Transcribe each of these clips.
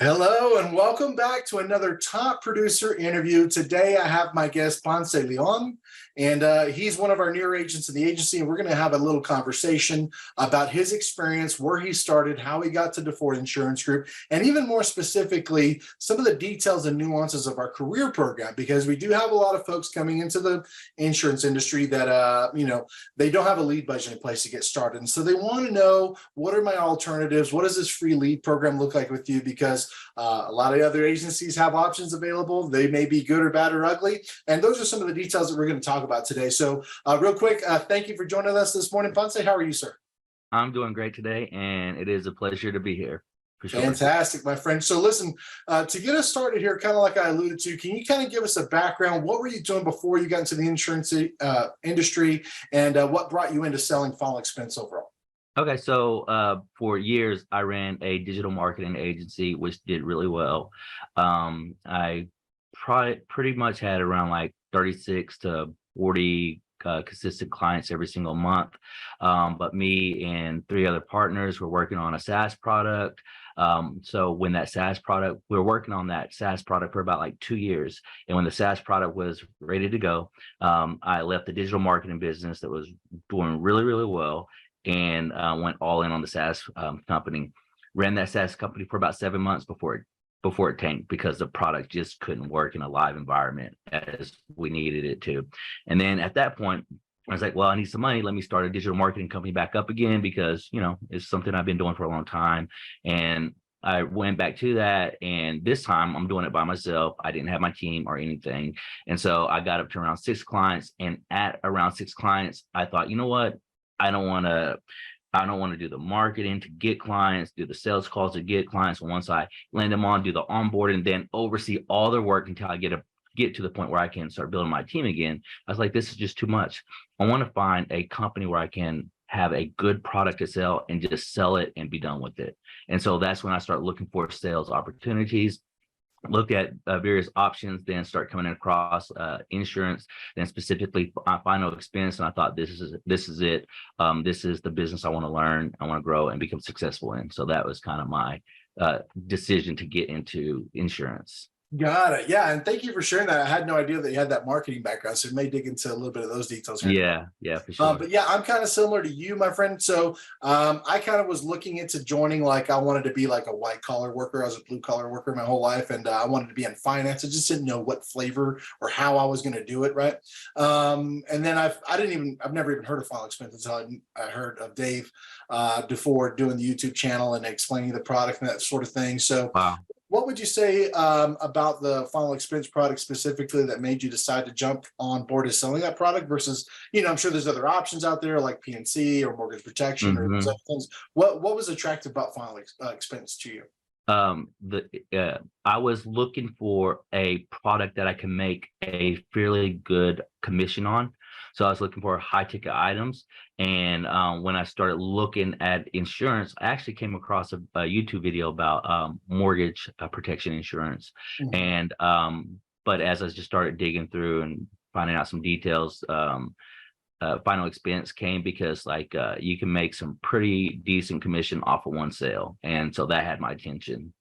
Hello and welcome back to another top producer interview. Today I have my guest Ponce Leon, and he's one of our newer agents in the agency, and we're going to have a little conversation about his experience, where he started, how he got to DeFord Insurance Group, and even more specifically, some of the details and nuances of our career program, because we do have a lot of folks coming into the insurance industry that, they don't have a lead budget in place to get started. And so they want to know, what are my alternatives? What does this free lead program look like with you? Because a lot of other agencies have options available. They may be good or bad or ugly. And those are some of the details that we're going to talk about today. So real quick, thank you for joining us this morning. Ponce, how are you, sir? I'm doing great today, and it is a pleasure to be here. For sure. Fantastic, my friend. So listen, to get us started here, kind of like I alluded to, can you kind of give us a background? What were you doing before you got into the insurance industry, and what brought you into selling final expense overall? Okay, so for years, I ran a digital marketing agency, which did really well. I pretty much had around like 36 to 40 consistent clients every single month. But me and three other partners were working on a SaaS product. So when that SaaS product, we were working on that SaaS product for about like 2 years. And when the SaaS product was ready to go, I left the digital marketing business that was doing really, really well, and went all in on the SaaS company. Ran that SaaS company for about 7 months before it tanked, because the product just couldn't work in a live environment as we needed it to. And then at that point, I was like, well, I need some money. Let me start a digital marketing company back up again, because, it's something I've been doing for a long time. And I went back to that, and this time I'm doing it by myself. I didn't have my team or anything. And so I got up to around 6 clients, and at around 6 clients, I thought, you know what? I don't want to do the marketing to get clients, do the sales calls to get clients. And once I land them on, do the onboarding, then oversee all their work until I get to the point where I can start building my team again. I was like, this is just too much. I want to find a company where I can have a good product to sell and just sell it and be done with it. And so that's when I start looking for sales opportunities. Look at various options, then start coming across insurance, then specifically final expense. And I thought, this is it. This is the business I want to learn, I want to grow and become successful in. So that was kind of my decision to get into insurance. Got it. Yeah. And thank you for sharing that. I had no idea that you had that marketing background. So we may dig into a little bit of those details here. Yeah, for sure. But yeah, I'm kind of similar to you, my friend. So I kind of was looking into joining, like I wanted to be like a white collar worker. I was a blue collar worker my whole life, and I wanted to be in finance. I just didn't know what flavor or how I was going to do it. Right. And then I've never even heard of final expense until I heard of Dave DeFord doing the YouTube channel and explaining the product and that sort of thing. So Wow. what would you say about the final expense product specifically that made you decide to jump on board as selling that product versus, I'm sure there's other options out there like PNC or mortgage protection or those other things. What was attractive about final expense to you? I was looking for a product that I can make a fairly good commission on. So I was looking for high ticket items. And when I started looking at insurance, I actually came across a YouTube video about mortgage protection insurance. Mhm. And but as I just started digging through and finding out some details, final expense came because you can make some pretty decent commission off of one sale. And so that had my attention.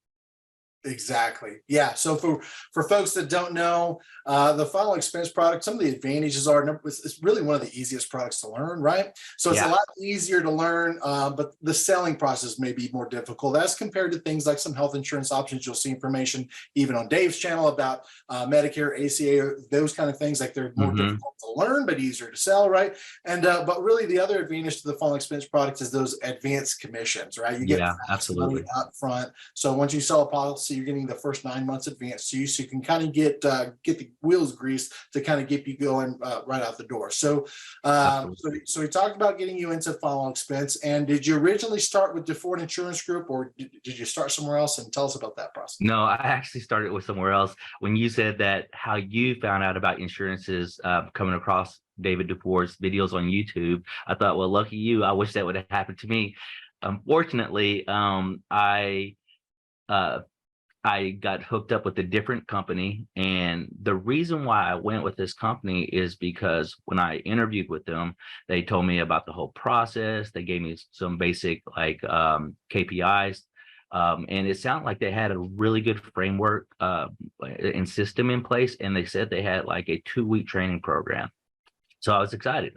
Exactly. Yeah. So for folks that don't know, the final expense product, some of the advantages are, it's really one of the easiest products to learn, right? So it's a lot easier to learn, but the selling process may be more difficult as compared to things like some health insurance options. You'll see information even on Dave's channel about Medicare, ACA, those kind of things. Like they're more difficult to learn, but easier to sell, right? And but really the other advantage to the final expense product is those advanced commissions, right? You get absolutely money up front. So once you sell a policy, you're getting the first 9 months advance to you, so you can kind of get the wheels greased to kind of get you going right out the door. So, so we talked about getting you into final expense. And did you originally start with DeFord Insurance Group, or did you start somewhere else? And tell us about that process. No, I actually started with somewhere else. When you said that, how you found out about insurances, coming across David DeFord's videos on YouTube, I thought, well, lucky you. I wish that would have happened to me. Unfortunately, I got hooked up with a different company. And the reason why I went with this company is because when I interviewed with them, they told me about the whole process. They gave me some basic KPIs And it sounded like they had a really good framework and system in place. And they said they had like a 2-week training program. So I was excited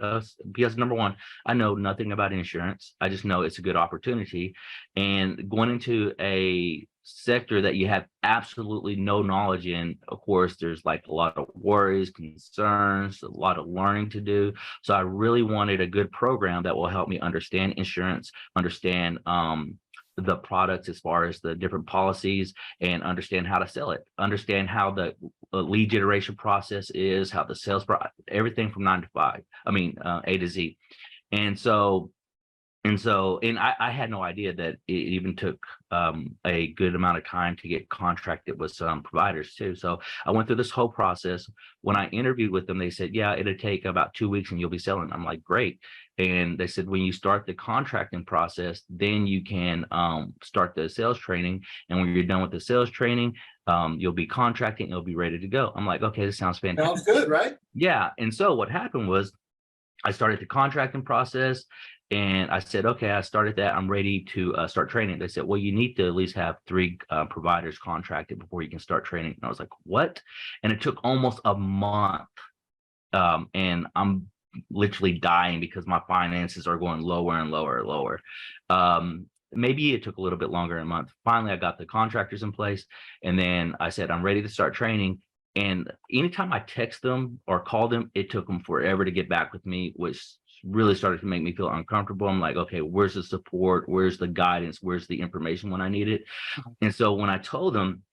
because number one, I know nothing about insurance. I just know it's a good opportunity. And going into a sector that you have absolutely no knowledge in, of course, there's like a lot of worries, concerns, a lot of learning to do. So I really wanted a good program that will help me understand insurance, understand the products as far as the different policies, and understand how to sell it, understand how the lead generation process is, how the everything from 9 to 5, A to Z. And I had no idea that it even took a good amount of time to get contracted with some providers too. So I went through this whole process. When I interviewed with them, they said, yeah, it'll take about 2 weeks and you'll be selling. I'm like, great. And they said, when you start the contracting process, then you can start the sales training. And when you're done with the sales training, you'll be contracting, you'll be ready to go. I'm like, okay, this sounds fantastic. Sounds good, right? Yeah. And so what happened was I started the contracting process. And I said, okay, I started that. I'm ready to start training. They said, well, you need to at least have 3 providers contracted before you can start training. And I was like, what? And it took almost a month. And I'm literally dying because my finances are going lower and lower and lower. Maybe it took a little bit longer than a month. Finally, I got the contractors in place. And then I said, I'm ready to start training. And anytime I text them or call them, it took them forever to get back with me, which really started to make me feel uncomfortable. I'm like, okay, where's the support? Where's the guidance? Where's the information when I need it? And so when I told them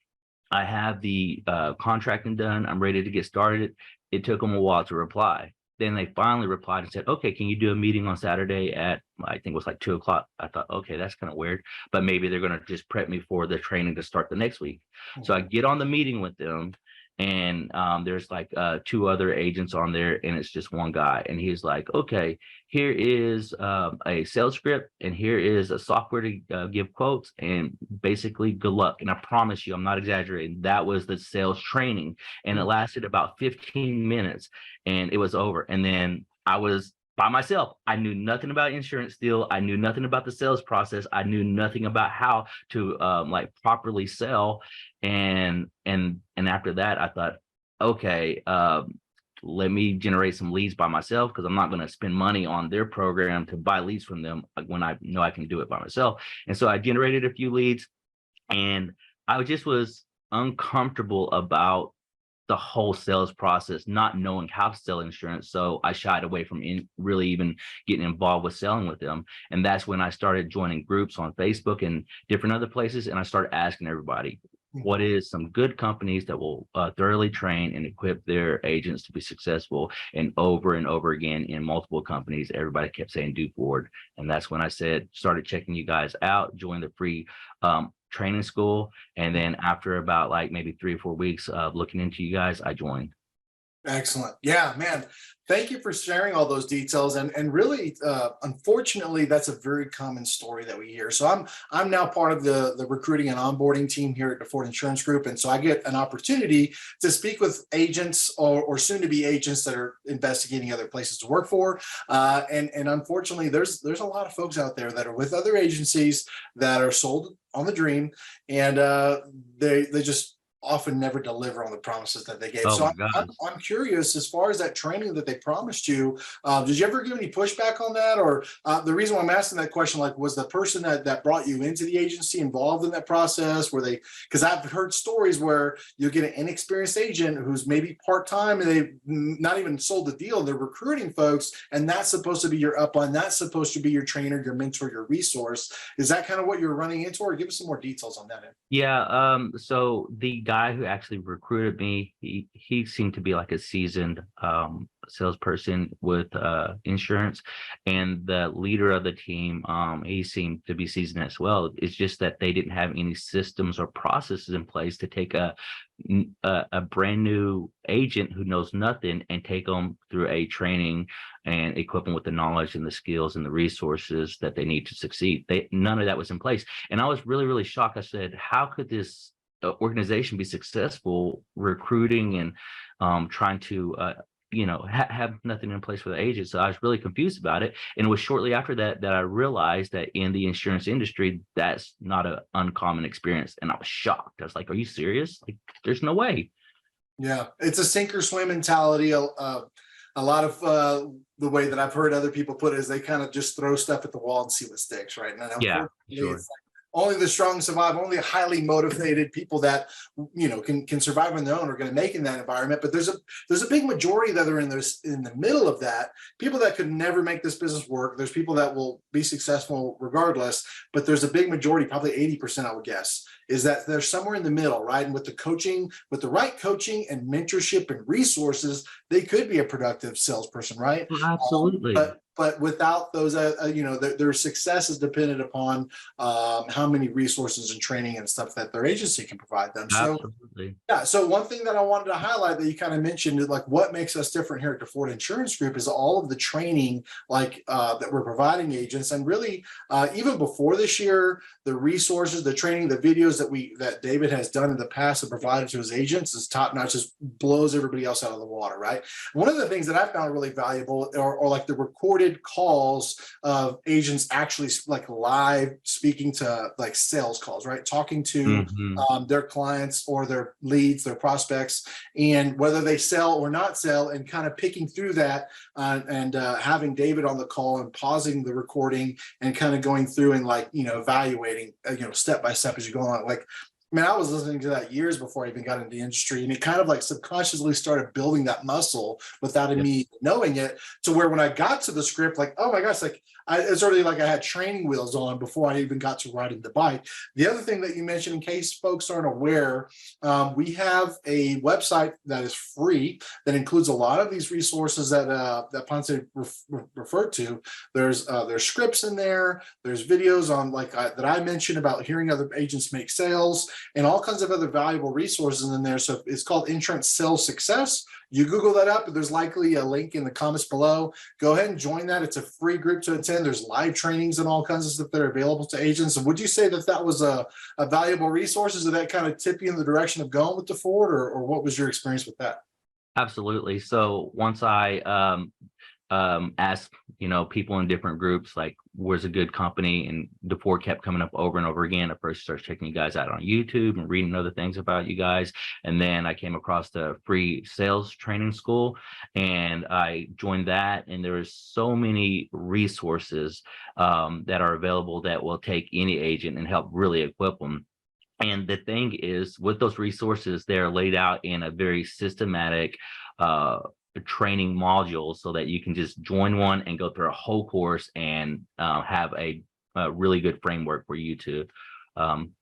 I have the contracting done, I'm ready to get started, it took them a while to reply. Then they finally replied and said, okay, can you do a meeting on Saturday at, I think it was like 2:00. I thought, okay, that's kind of weird, but maybe they're going to just prep me for the training to start the next week. So I get on the meeting with them. And there's like 2 other agents on there, and it's just one guy. And he's like, okay, here is a sales script, and here is a software to give quotes, and basically good luck. And I promise you, I'm not exaggerating, that was the sales training. And it lasted about 15 minutes and it was over. And then I was by myself. I knew nothing about insurance still. I knew nothing about the sales process. I knew nothing about how to like properly sell. And after that, I thought, okay, let me generate some leads by myself, because I'm not going to spend money on their program to buy leads from them when I know I can do it by myself. And so I generated a few leads, and I just was uncomfortable about the whole sales process, not knowing how to sell insurance. So I shied away from really even getting involved with selling with them. And that's when I started joining groups on Facebook and different other places. And I started asking everybody, what is some good companies that will thoroughly train and equip their agents to be successful? And over again in multiple companies, everybody kept saying do Ford. And that's when I started checking you guys out, joined the free training school. And then after about like maybe 3 or 4 weeks of looking into you guys, I joined. Excellent. Yeah, man. Thank you for sharing all those details. And really, unfortunately, that's a very common story that we hear. So I'm now part of the recruiting and onboarding team here at the Ford Insurance Group. And so I get an opportunity to speak with agents or soon to be agents that are investigating other places to work for. And unfortunately, there's a lot of folks out there that are with other agencies that are sold on the dream, and they just often never deliver on the promises that they gave. Oh So my gosh. I'm curious, as far as that training that they promised you, did you ever give any pushback on that? Or the reason why I'm asking that question, like, was the person that brought you into the agency involved in that process? Were they, because I've heard stories where you get an inexperienced agent who's maybe part-time and they've not even sold the deal, they're recruiting folks, and that's supposed to be your upline, that's supposed to be your trainer, your mentor, your resource. Is that kind of what you're running into, or give us some more details on that end? Yeah, so the guy who actually recruited me, he seemed to be like a seasoned salesperson with insurance, and the leader of the team, he seemed to be seasoned as well. It's just that they didn't have any systems or processes in place to take a brand new agent who knows nothing and take them through a training and equip them with the knowledge and the skills and the resources that they need to succeed. None of that was in place. And I was really, really shocked. I said, how could this organization be successful recruiting and trying to have nothing in place for the agent. So I was really confused about it. And it was shortly after that I realized that in the insurance industry, that's not an uncommon experience. And I was shocked. I was like, are you serious? Like, there's no way. Yeah, it's a sink or swim mentality. A lot of the way that I've heard other people put it is they kind of just throw stuff at the wall and see what sticks, right? And Yeah, unfortunately, sure. it's like only the strong survive. Only highly motivated people that can survive on their own are going to make in that environment. But there's a big majority that are in the middle of that. People that could never make this business work. There's people that will be successful regardless. But there's a big majority, probably 80%, I would guess, is that they're somewhere in the middle, right? And with the right coaching and mentorship and resources, they could be a productive salesperson, right? Absolutely. But without those, their success is dependent upon how many resources and training and stuff that their agency can provide them. So, Absolutely. yeah. So one thing that I wanted to highlight that you kind of mentioned is like what makes us different here at the Ford Insurance Group is all of the training that we're providing agents, and really even before this year, the resources, the training, the videos that David has done in the past and provided to his agents is top notch. Just blows everybody else out of the water, right? One of the things that I found really valuable are like the recorded calls of agents actually like live speaking to like sales calls, right? Talking to their clients or their leads, their prospects, and whether they sell or not sell, and kind of picking through that and having David on the call and pausing the recording and kind of going through and evaluating, step by step as you go along. Like, man, I was listening to that years before I even got into the industry, and it kind of like subconsciously started building that muscle without me knowing it, to where when I got to the script, like, oh my gosh, like it's already like I had training wheels on before I even got to riding the bike. The other thing that you mentioned, in case folks aren't aware, we have a website that is free that includes a lot of these resources that Ponce referred to. There's scripts in there. There's videos on that I mentioned about hearing other agents make sales, and all kinds of other valuable resources in there. So it's called Insurance Sales Success. You Google that up, there's likely a link in the comments below. Go ahead and join that. It's a free group to attend. There's live trainings and all kinds of stuff that are available to agents. And would you say that was a valuable resource? Did that kind of tip you in the direction of going with the Ford, or what was your experience with that? Absolutely. So once I asked, people in different groups, like, where's a good company? And the Ford kept coming up over and over again. I first started checking you guys out on YouTube and reading other things about you guys. And then I came across the free sales training school, and I joined that. And there is so many resources that are available that will take any agent and help really equip them. And the thing is, with those resources, they're laid out in a very systematic training module, so that you can just join one and go through a whole course and have a really good framework for you to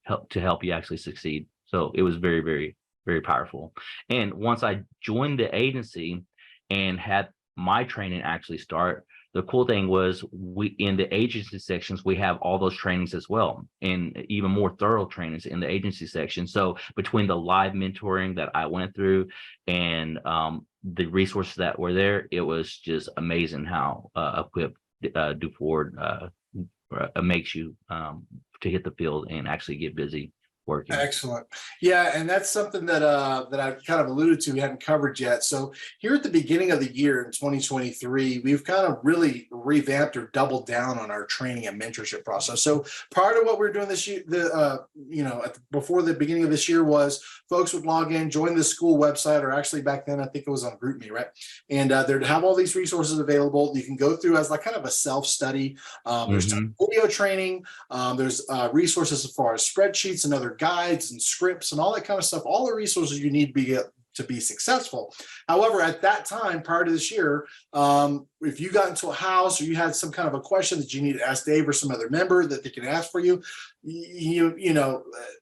help you actually succeed. So it was very, very, very powerful. And once I joined the agency and had my training actually start, the cool thing was, we in the agency sections, we have all those trainings as well, and even more thorough trainings in the agency section. So between the live mentoring that I went through and the resources that were there, it was just amazing how equipped Du Ford makes you to hit the field and actually get busy working. Excellent. Yeah, and that's something that I've kind of alluded to, we hadn't covered yet. So here at the beginning of the year in 2023, we've kind of really revamped or doubled down on our training and mentorship process. So prior to what we were doing this year, before the beginning of this year, was folks would log in, join the school website, or actually back then I think it was on GroupMe, right? And they'd have all these resources available. You can go through as like kind of a self-study. There's video training. There's resources as far as spreadsheets and other guides and scripts and all that kind of stuff, all the resources you need to be successful. However, at that time, prior to this year, if you got into a house or you had some kind of a question that you need to ask Dave or some other member that they can ask for you,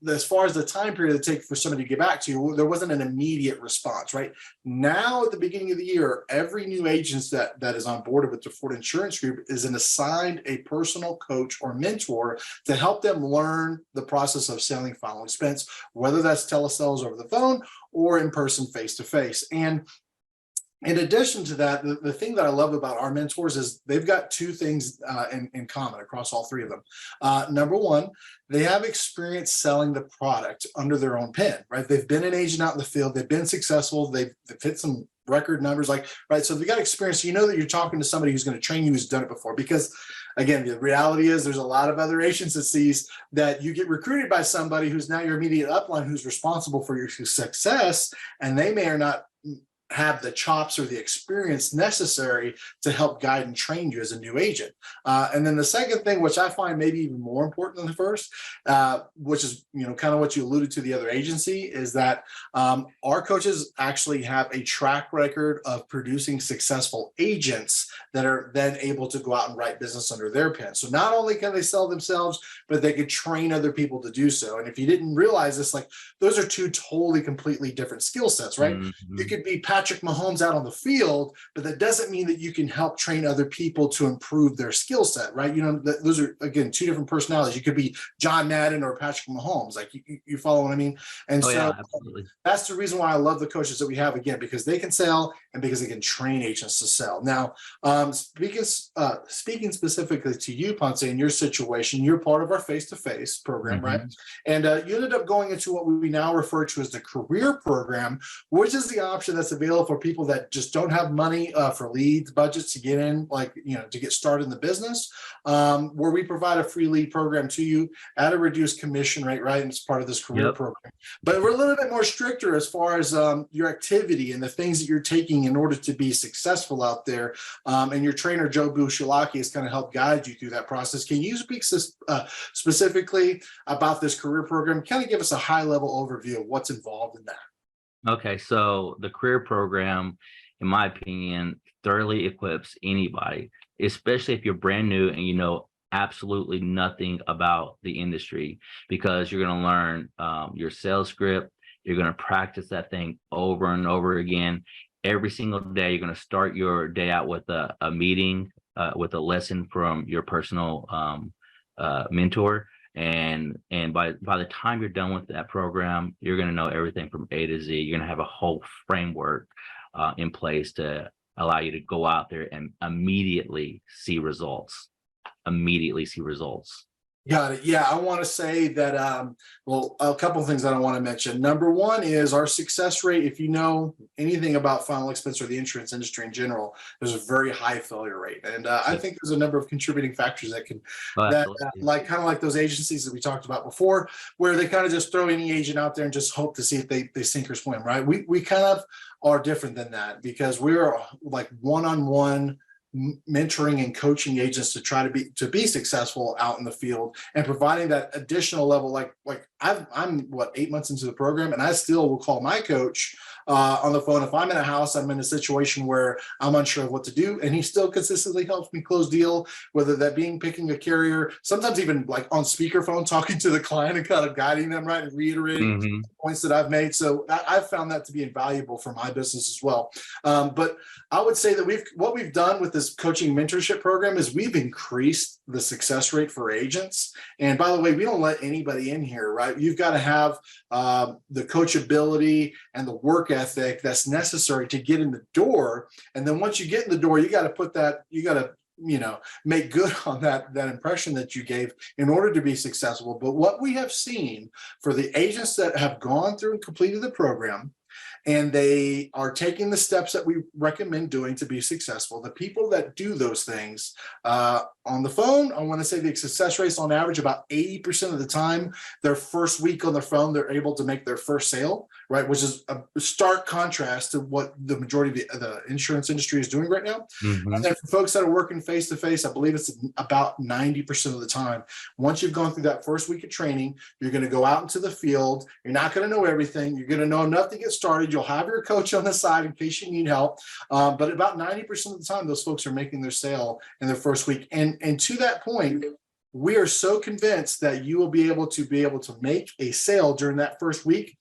as far as the time period it takes for somebody to get back to you, there wasn't an immediate response, right? Now, at the beginning of the year, every new agent that is on board with the Ford Insurance Group is assigned a personal coach or mentor to help them learn the process of selling final expense, whether that's telesales over the phone or in person, face to face. And In addition to that, the thing that I love about our mentors is they've got two things in common across all three of them. Number one, they have experience selling the product under their own pen, right? They've been an agent out in the field, they've been successful, they've hit some record numbers, like, right? So they've got experience. You know that you're talking to somebody who's going to train you, who's done it before. Because again, the reality is there's a lot of other agencies that you get recruited by somebody who's now your immediate upline, who's responsible for your success, and they may or not have the chops or the experience necessary to help guide and train you as a new agent. And then the second thing, which I find maybe even more important than the first, which is, kind of what you alluded to the other agency, is that our coaches actually have a track record of producing successful agents that are then able to go out and write business under their pen. So not only can they sell themselves, but they could train other people to do so. And if you didn't realize this, like, those are two totally completely different skill sets, right? Mm-hmm. You could be Patrick Mahomes out on the field, but that doesn't mean that you can help train other people to improve their skill set, right? Those are, again, two different personalities. You could be John Madden or Patrick Mahomes. Like, you follow what I mean? And Yeah, absolutely. that's the reason why I love the coaches that we have, again, because they can sell and because they can train agents to sell. Now, speaking specifically to you, Ponce, in your situation, you're part of our face-to-face program, Mm-hmm. right? And you ended up going into what we now refer to as the career program, which is the option that's available for people that just don't have money for leads budgets to get in, to get started in the business, where we provide a free lead program to you at a reduced commission rate, right? And it's part of this career program. But we're a little bit more stricter as far as your activity and the things that you're taking in order to be successful out there. And your trainer, Joe Bushilaki, has kind of helped guide you through that process. Can you speak specifically about this career program? Kind of give us a high-level overview of what's involved in that. Okay, so the career program, in my opinion, thoroughly equips anybody, especially if you're brand new and you know absolutely nothing about the industry, because you're going to learn your sales script. You're going to practice that thing over and over again. Every single day, you're going to start your day out with a meeting, with a lesson from your personal mentor. And by the time you're done with that program, you're going to know everything from A to Z. You're going to have a whole framework in place to allow you to go out there and immediately see results. Got it. Yeah, I want to say that, a couple of things that I want to mention. Number one is our success rate. If you know anything about final expense or the insurance industry in general, there's a very high failure rate. And I think there's a number of contributing factors that can, kind of like those agencies that we talked about before, where they kind of just throw any agent out there and just hope to see if they sink or swim, right? We kind of are different than that, because we're like one-on-one mentoring and coaching agents to try to be successful out in the field, and providing that additional level. Like I'm 8 months into the program, and I still will call my coach on the phone if I'm in a house, I'm in a situation where I'm unsure of what to do, and he still consistently helps me close deal, whether that being picking a carrier, sometimes even like on speakerphone, talking to the client and kind of guiding them, right, and reiterating the points that I've made. So I've found that to be invaluable for my business as well. But I would say that what we've done with this coaching mentorship program is we've increased the success rate for agents. And by the way, we don't let anybody in here, right? You've got to have the coachability and the work ethic that's necessary to get in the door. And then once you get in the door, you got to make good on that impression that you gave in order to be successful. But what we have seen for the agents that have gone through and completed the program, and they are taking the steps that we recommend doing to be successful, the people that do those things on the phone, I want to say the success rates on average about 80% of the time, their first week on the phone, they're able to make their first sale, right? Which is a stark contrast to what the majority of the insurance industry is doing right now. And then for folks that are working face-to-face, I believe it's about 90% of the time. Once you've gone through that first week of training, you're going to go out into the field. You're not going to know everything. You're going to know enough to get started. You'll have your coach on the side in case you need help. But about 90% of the time, those folks are making their sale in their first week. And to that point, we are so convinced that you will be able to make a sale during that first week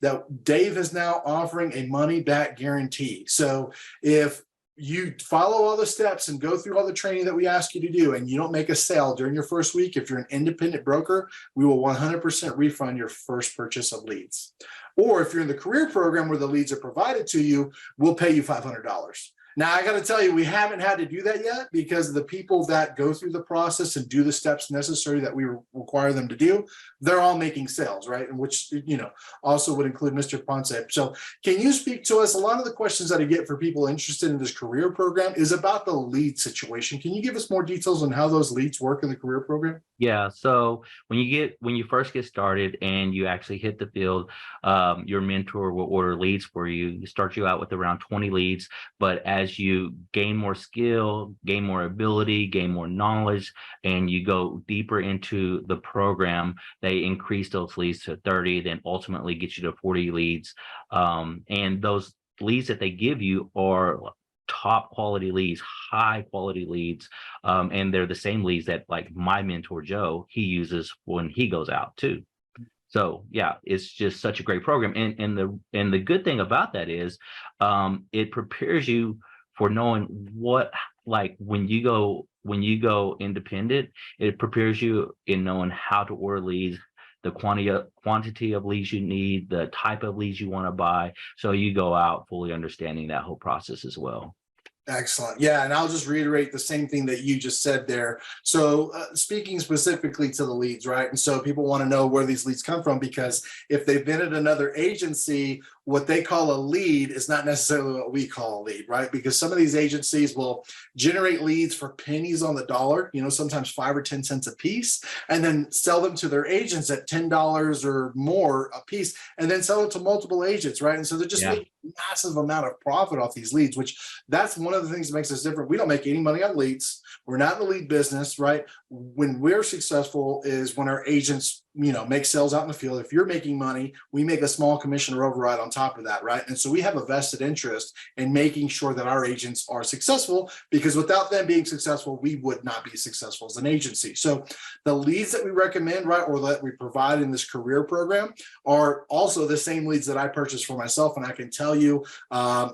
that Dave is now offering a money back guarantee. So if you follow all the steps and go through all the training that we ask you to do, and you don't make a sale during your first week, if you're an independent broker, we will 100% refund your first purchase of leads. Or if you're in the career program where the leads are provided to you, we'll pay you $500. Now, I got to tell you, we haven't had to do that yet because the people that go through the process and do the steps necessary that we require them to do, they're all making sales, right? And which, also would include Mr. Ponce. So can you speak to us? A lot of the questions that I get for people interested in this career program is about the lead situation. Can you give us more details on how those leads work in the career program? Yeah. So when you first get started and you actually hit the field, your mentor will order leads for you. Start you out with around 20 leads, but as you gain more skill, gain more ability, gain more knowledge, and you go deeper into the program, they increase those leads to 30, then ultimately get you to 40 leads. And those leads that they give you are top quality leads, high quality leads. And they're the same leads that like my mentor, Joe, he uses when he goes out too. So yeah, it's just such a great program. And the good thing about that is it prepares you for knowing what, like when you go independent, it prepares you in knowing how to order leads, the quantity of leads you need, the type of leads you want to buy. So you go out fully understanding that whole process as well. Excellent. Yeah. And I'll just reiterate the same thing that you just said there. So speaking specifically to the leads, right? And so people want to know where these leads come from, because if they've been at another agency, what they call a lead is not necessarily what we call a lead, right? Because some of these agencies will generate leads for pennies on the dollar, sometimes 5 or 10 cents a piece, and then sell them to their agents at $10 or more a piece, and then sell it to multiple agents, right? And so they're just making a massive amount of profit off these leads, which that's one of the things that makes us different. We don't make any money on leads. We're not in the lead business, right? When we're successful is when our agents, make sales out in the field. If you're making money, we make a small commission or override on top of that, right? And so we have a vested interest in making sure that our agents are successful, because without them being successful, we would not be successful as an agency. So the leads that we recommend, right, or that we provide in this career program are also the same leads that I purchased for myself. And I can tell you,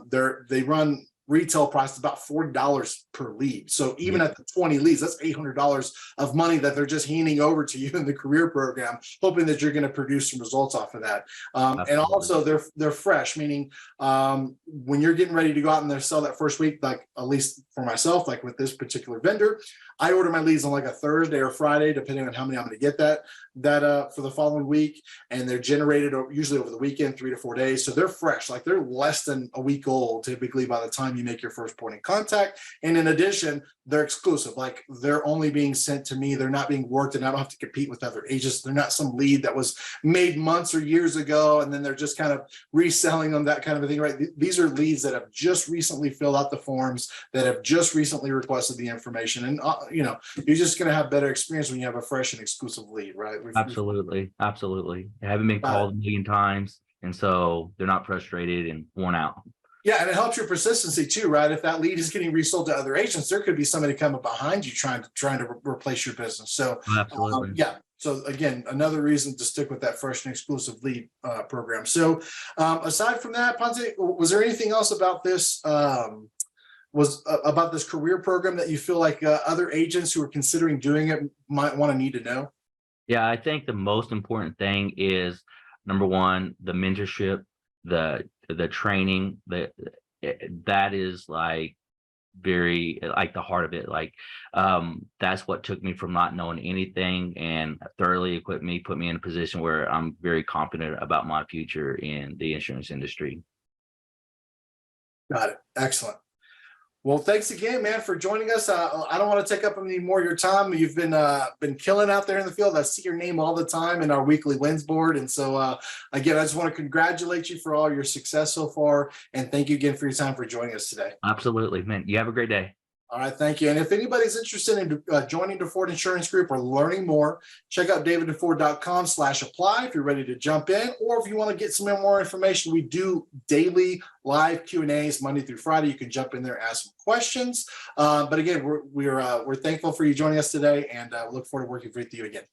they run retail price about $40 per lead. So even at the 20 leads, that's $800 of money that they're just handing over to you in the career program, hoping that you're going to produce some results off of that. And also they're fresh, meaning when you're getting ready to go out and sell that first week, like at least for myself, like with this particular vendor, I order my leads on like a Thursday or Friday, depending on how many I'm going to get that for the following week. And they're generated usually over the weekend, 3 to 4 days. So they're fresh, like they're less than a week old, typically by the time you make your first point of contact. And in addition, they're exclusive, like they're only being sent to me. They're not being worked, and I don't have to compete with other agents. They're not some lead that was made months or years ago, and then they're just kind of reselling them, that kind of a thing, right? These are leads that have just recently filled out the forms, that have just recently requested the information. And, you're just going to have better experience when you have a fresh and exclusive lead, right? Absolutely. Absolutely. They haven't been called a million times, and so they're not frustrated and worn out. Yeah, and it helps your persistency too, right? If that lead is getting resold to other agents, there could be somebody coming behind you trying to replace your business. So absolutely, yeah. So again, another reason to stick with that fresh and exclusive lead program. So aside from that, Ponce, was there anything else about this? About this career program that you feel like other agents who are considering doing it might need to know? Yeah, I think the most important thing is, number one, the mentorship, the training, that is like very like the heart of it. Like that's what took me from not knowing anything and thoroughly equipped me, put me in a position where I'm very confident about my future in the insurance industry. Got it. Excellent. Well, thanks again, man, for joining us. I don't want to take up any more of your time. You've been killing out there in the field. I see your name all the time in our weekly wins board. And so, again, I just want to congratulate you for all your success so far. And thank you again for your time for joining us today. Absolutely, man. You have a great day. All right, thank you. And if anybody's interested in joining DeFord Insurance Group or learning more, check out daviddeford.com/apply if you're ready to jump in, or if you want to get some more information. We do daily live Q&As Monday through Friday. You can jump in there, ask some questions. But again, we're thankful for you joining us today, and look forward to working with you again.